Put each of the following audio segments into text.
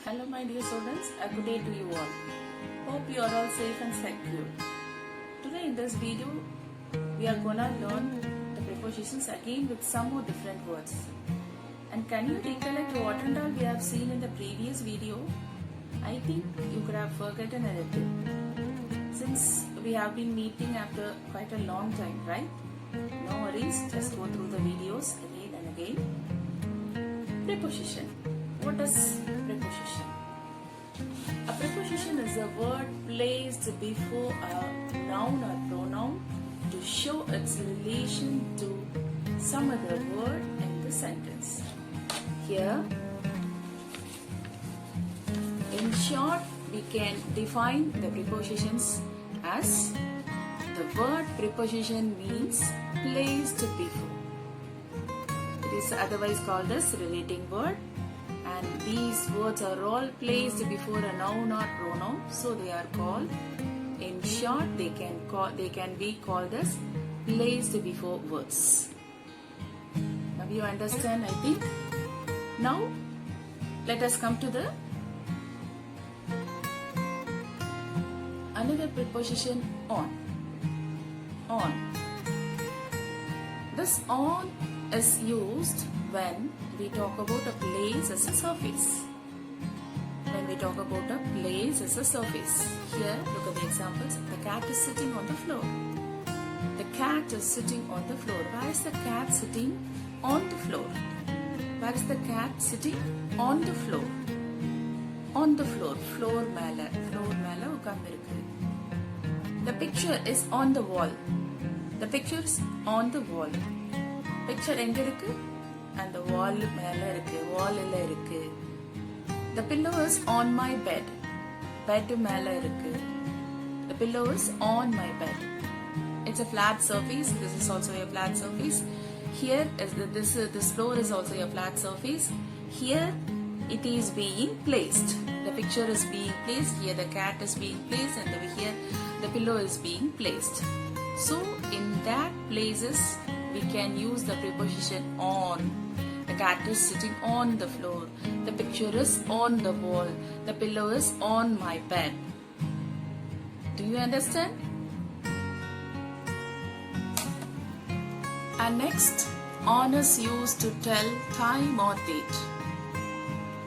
Hello my dear students, a good day to you all. Hope you are all safe and secure. Today in this video, we are gonna learn the prepositions again with some more different words. And can you recollect what and all we have seen in the previous video? I think you could have forgotten a little. Since we have been meeting after quite a long time, right? No worries, just go through the videos again and again. Preposition. What is preposition? A preposition is a word placed before a noun or pronoun to show its relation to some other word in the sentence. Here, in short, we can define the prepositions as the word preposition means placed before. It is otherwise called as relating word. And these words are all placed before a noun or pronoun, so they are called. In short, they can be called as placed before words. Now you understand, I think. Now let us come to the another preposition on. On. This on is used when we talk about a place as a surface. When we talk about a place as a surface. Here, look at the examples. The cat is sitting on the floor. The cat is sitting on the floor. Where is the cat sitting? On the floor. Where is the cat sitting? On the floor. On the floor. Floor mela. Floor mela ukandirukku. The picture is on the wall. The picture is on the wall. Picture enga irukku? And the wall mela irukku. Wall illa irukku. The pillow is on my bed. Bed mela irukku. The pillow is on my bed. It's a flat surface. This is also a flat surface. Here this floor is also a flat surface. Here it is being placed. The picture is being placed. Here the cat is being placed, and here the pillow is being placed. So in that places we can use the preposition on. The cat is sitting on the floor. The picture is on the wall. The pillow is on my bed. Do you understand? And next, on is used to tell time or date.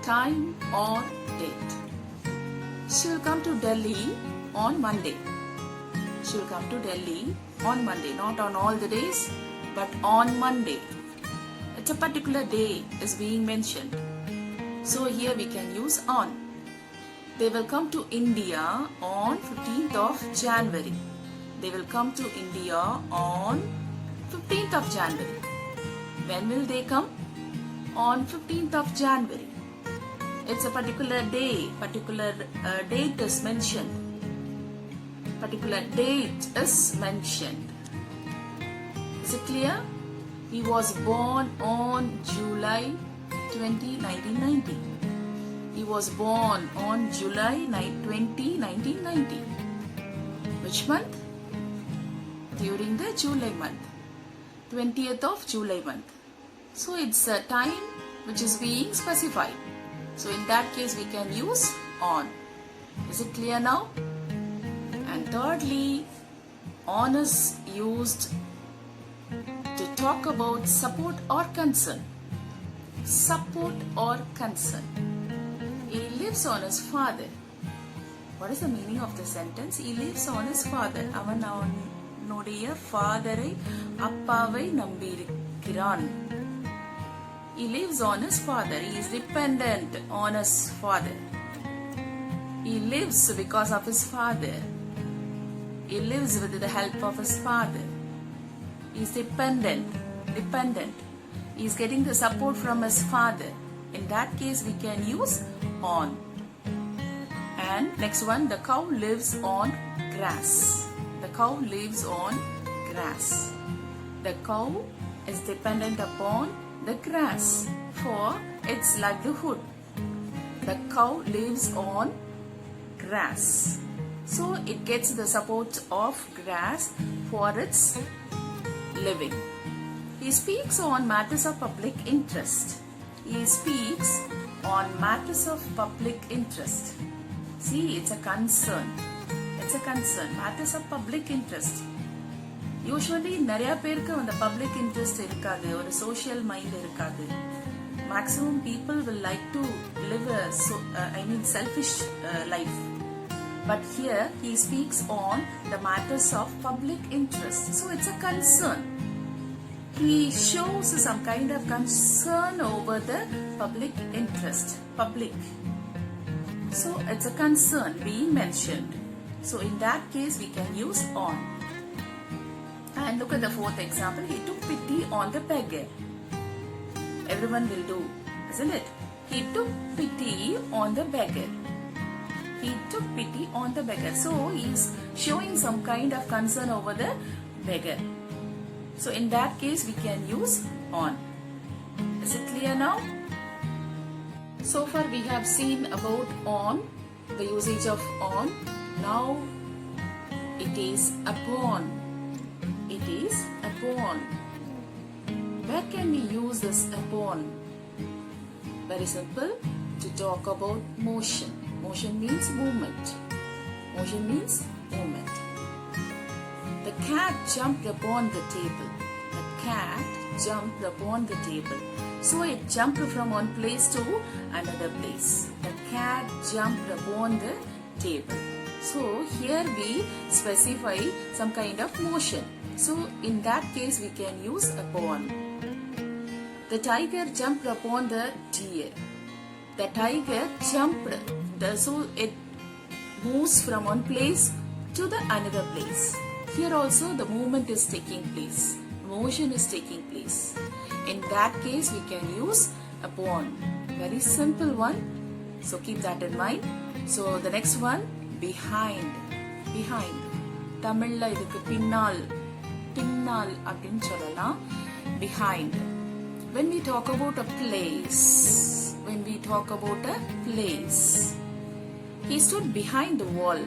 Time or date. She will come to Delhi on Monday. She will come to Delhi on Monday. Not on all the days, but on Monday. It's a particular day is being mentioned. So here we can use on. They will come to India on 15th of January. They will come to India on 15th of January. When will they come? On 15th of January. It's a particular day, particular date is mentioned. Particular date is mentioned. Is it clear? He was born on July 20, 1990. He was born on July 20, 1990. Which month? During the July month. 20th of July month. So it's a time which is being specified. So in that case we can use on. Is it clear now? And thirdly, on is used to talk about support or concern. Support or concern. He lives on his father. What is the meaning of the sentence? He lives on his father. அவன் அவனுடைய ஃபாதரை அப்பாவை நம்பியிருக்கிறான். He lives on his father. He is dependent on his father. He lives because of his father. He lives with the help of his father. He is dependent. He is getting the support from his father. In that case, we can use on. And next one, the cow lives on grass. The cow lives on grass. The cow is dependent upon the grass for its livelihood. The cow lives on grass. So it gets the support of grass for its living. He speaks on matters of public interest. he speaks on matters of public interest. See, it's a concern. It's a concern. Matters of public interest. Usually, நிறைய பேருக்கு அந்த public interest இருக்காது, ஒரு social mind இருக்காது. Maximum people will like to live a selfish life. But here, he speaks on the matters of public interest. So, it's a concern. He shows some kind of concern over the public interest. Public. So, it's a concern being mentioned. So, in that case, we can use on. And look at the fourth example. He took pity on the beggar. Everyone will do, isn't it? He took pity on the beggar. He took pity on the beggar. So, he is showing some kind of concern over the beggar. So, in that case, we can use on. Is it clear now? So far, we have seen about on, the usage of on. Now, it is upon. It is upon. Where can we use this upon? Very simple. To talk about motion. Motion means movement. Motion means movement. The cat jumped upon the table. The cat jumped upon the table. So it jumped from one place to another place. The cat jumped upon the table. So here we specify some kind of motion. So in that case we can use upon. The tiger jumped upon the deer. The tiger jumped. So it moves from one place to the another place. Here also the movement is taking place. Motion is taking place. In that case we can use upon. Very simple one. So keep that in mind. So the next one, behind. Behind. Tamilla idukku pinnal. Pinnal அப்படினு சொல்லலாம். Behind. When we talk about a place. When we talk about a place. He stood behind the wall.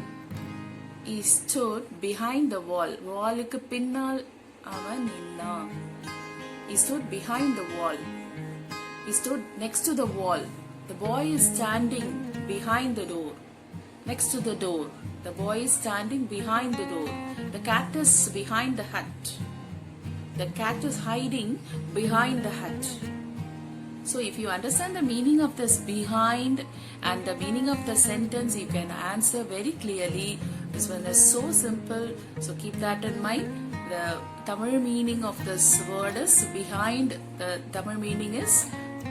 He stood behind the wall. Wallukku pinnal avan ninnan. He stood behind the wall. He stood next to the wall. The boy is standing behind the door. Next to the door. The boy is standing behind the door. The cat is behind the hut. The cat is hiding behind the hut. So if you understand the meaning of this behind and the meaning of the sentence, you can answer very clearly. This one is so simple. So keep that in mind. The Tamil meaning of this word is behind. The Tamil meaning is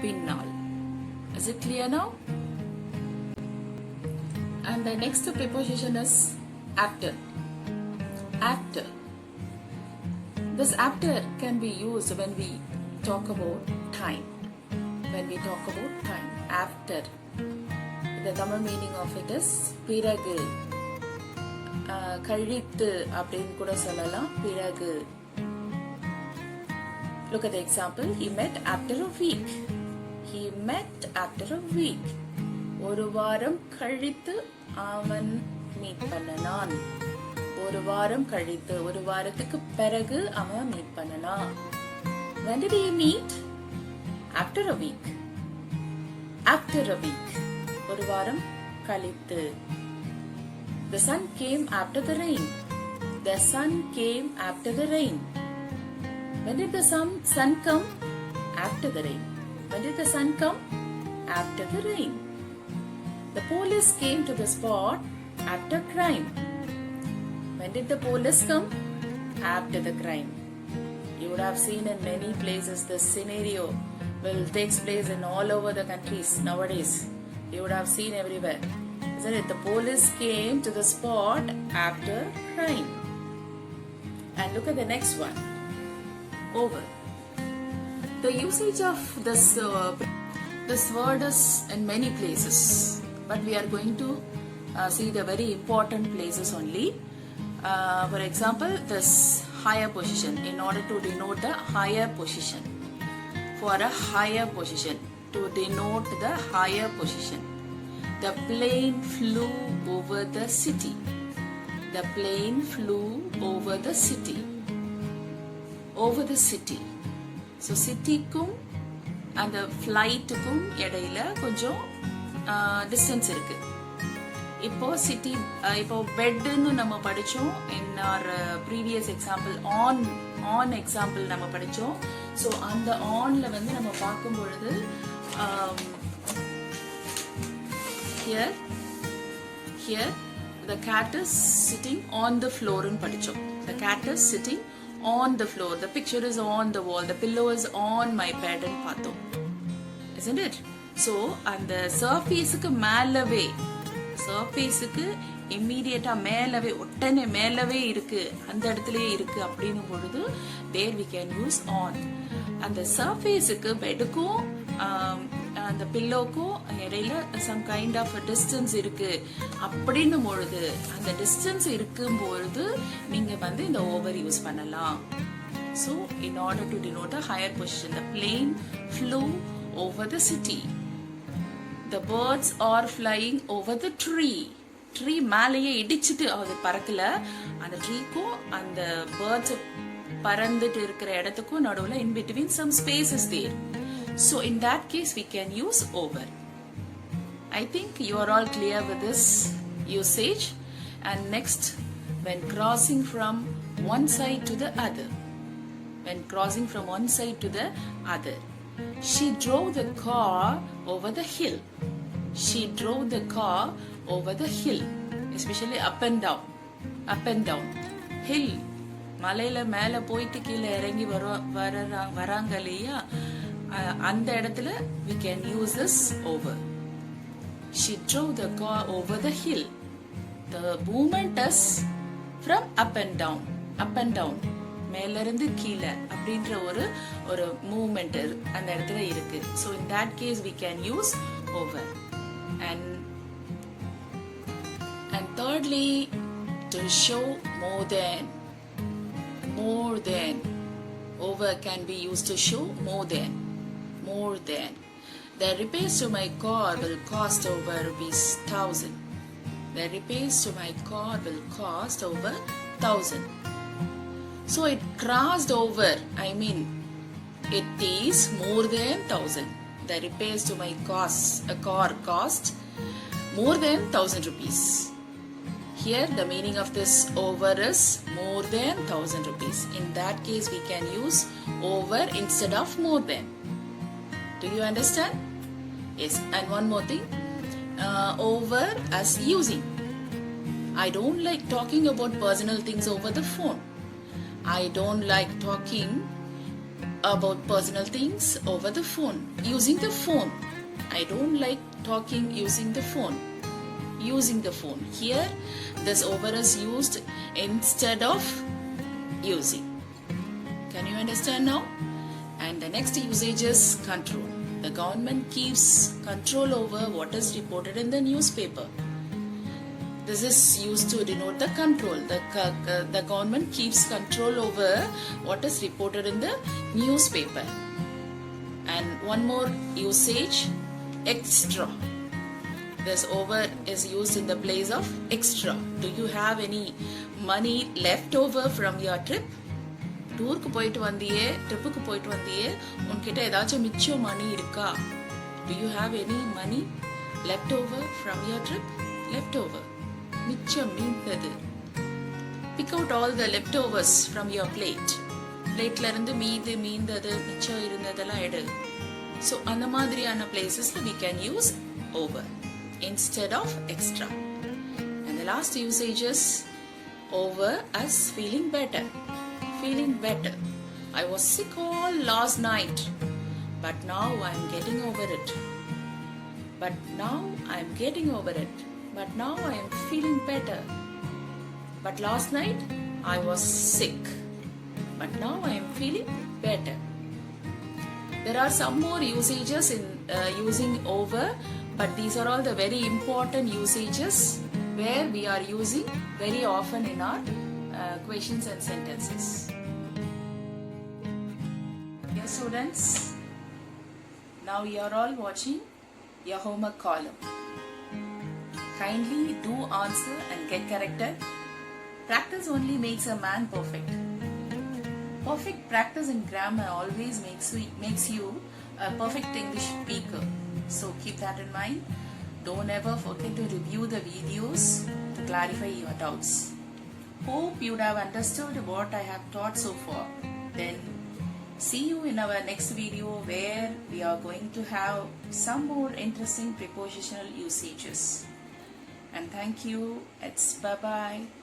pinnal. Is it clear now? And the next preposition is after. After. This after can be used when we talk about time. When we talk about time. After. The Tamil meaning of it is piragu. கழித்து அப்படின்னு கூட சொல்லலாம். பிறகு. Look at the example. He met after a week. He met after a week. ஒரு வாரம் கழித்து அவன் meet பண்ணனான். ஒரு வாரம் கழித்து, ஒரு வாரத்துக்கு பிறகு அவன் meet பண்ணனான். When did he meet? After a week. After a week. ஒரு வாரம் கழித்து. The sun came after the rain. The sun came after the rain. When did the sun come? After the rain. When did the sun come? After the rain. The police came to the spot after crime. When did the police come? After the crime. You would have seen in many places this scenario will takes place in all over the countries nowadays. You would have seen everywhere. Isn't it? The police came to the spot after crime. And look at the next one. Over. The usage of this word is in many places, but we are going to see the very important places only. For example, this higher position, in order to denote the higher position. For a higher position, to denote the higher position. The plane flew over the city. The plane flew over the city. Over the city. So, city kum அந்த ஃப்ளைட்டுக்கும் இடையில கொஞ்சம் distance இருக்கு. இப்போ பெட்னு நம்ம படிச்சோம். In our previous example on example நம்ம படிச்சோம். ஸோ அந்த ஆன்ல வந்து நம்ம பார்க்கும் பொழுது here the cat is sitting on the floor ன்னு படிச்சோம். The cat is sitting on the floor. The picture is on the wall. The pillow is on my bed ன்னு பார்த்தோம். Isn't it? So அந்த சர்ஃபேஸுக்கு மேலவே இம்மீடியட்டா மேலவே ஒட்டனே மேலவே இருக்கு, அந்த இடத்துலயே இருக்கு அப்படின்னும் பொழுது there we can use on. அந்த சர்ஃபேஸுக்கு பெடுக்கும் அந்த பில்லோக்கும் இடையில some kind of a distance இருக்கு அப்படின்னும் பொழுது, அந்த டிஸ்டன்ஸ் இருக்கும் பொழுது நீங்க வந்து இந்த over யூஸ் பண்ணலாம். So in order to denote a higher position, the plane flew over the city. The birds are flying over the tree. Tree மேலேயே இடிச்சிட்டு அது பறக்கல, அந்த ட்ரீக்கும் அந்த பேர்ட்ஸ் பறந்துட்டு இருக்கிற இடத்துக்கும் நடுவுல in between some space is there. So in that case we can use over. I think you are all clear with this usage. And next, when crossing from one side to the other. When crossing from one side to the other. She drove the car over the hill. She drove the car over the hill, especially up and down. Hill, மலையில மேல போயிட்டு கீழே இறங்கி வராங்க இல்லையா, அந்த இடத்துல we can use this over. She drove the car over the hill. The movement is from up and down. மேல இருந்து கீழே அப்படின்ற ஒரு மூவ்மெண்ட் அந்த இடத்துல இருக்கு. So in that case we can use over. And thirdly, to show more than. Over can be used to show more than. The repairs to my car will cost over ₹1,000. The repairs to my car will cost over 1,000. So it crossed over, I mean it is more than 1,000. The repairs to my car cost more than 1,000 rupees. Here the meaning of this over is more than 1,000 rupees. In that case we can use over instead of more than. Do you understand? Yes. And one more thing, over as using. I don't like talking about personal things over the phone. I don't like talking about personal things over the phone, using the phone. I don't like talking using the phone. Here this over is used instead of using. Can you understand now? And the next usage is control. The government keeps control over what is reported in the newspaper. This is used to denote the control. The government keeps control over what is reported in the newspaper. And one more usage, extra. This over is used in the place of extra. Do you have any money left over from your trip? டூருக்கு போயிட்டு வந்தியே, ட்ரிப்புக்கு போயிட்டு வந்தியே, உன்கிட்ட ஏதாச்சும் மிச்சம் மணி இருக்கா? Do you have any money left over from your trip? Left over. மிச்சம் மீந்தது. Pick out all the leftovers from your plate. பிளேட்ல இருந்து மீந்தது மிச்சம் இருந்ததெல்லாம் எடு. So அந்த மாதிரியான பிளேசஸ்ல we can use over instead of extra. And the last usage is over as feeling better. I was sick all last night, but now I am getting over it. But now I am feeling better. But last night I was sick, but now I am feeling better. There are some more usages in using over, but these are all the very important usages where we are using very often in our questions and sentences. Yes, students, now you are all watching your homework column. Kindly do answer and get corrected. Practice only makes a man perfect. perfect practice in grammar always makes you a perfect English speaker. So keep that in mind. Don't ever forget to review the videos to clarify your doubts. Hope you would have understood what I have taught so far. Then see you in our next video where we are going to have some more interesting prepositional usages. And thank you. It's bye-bye.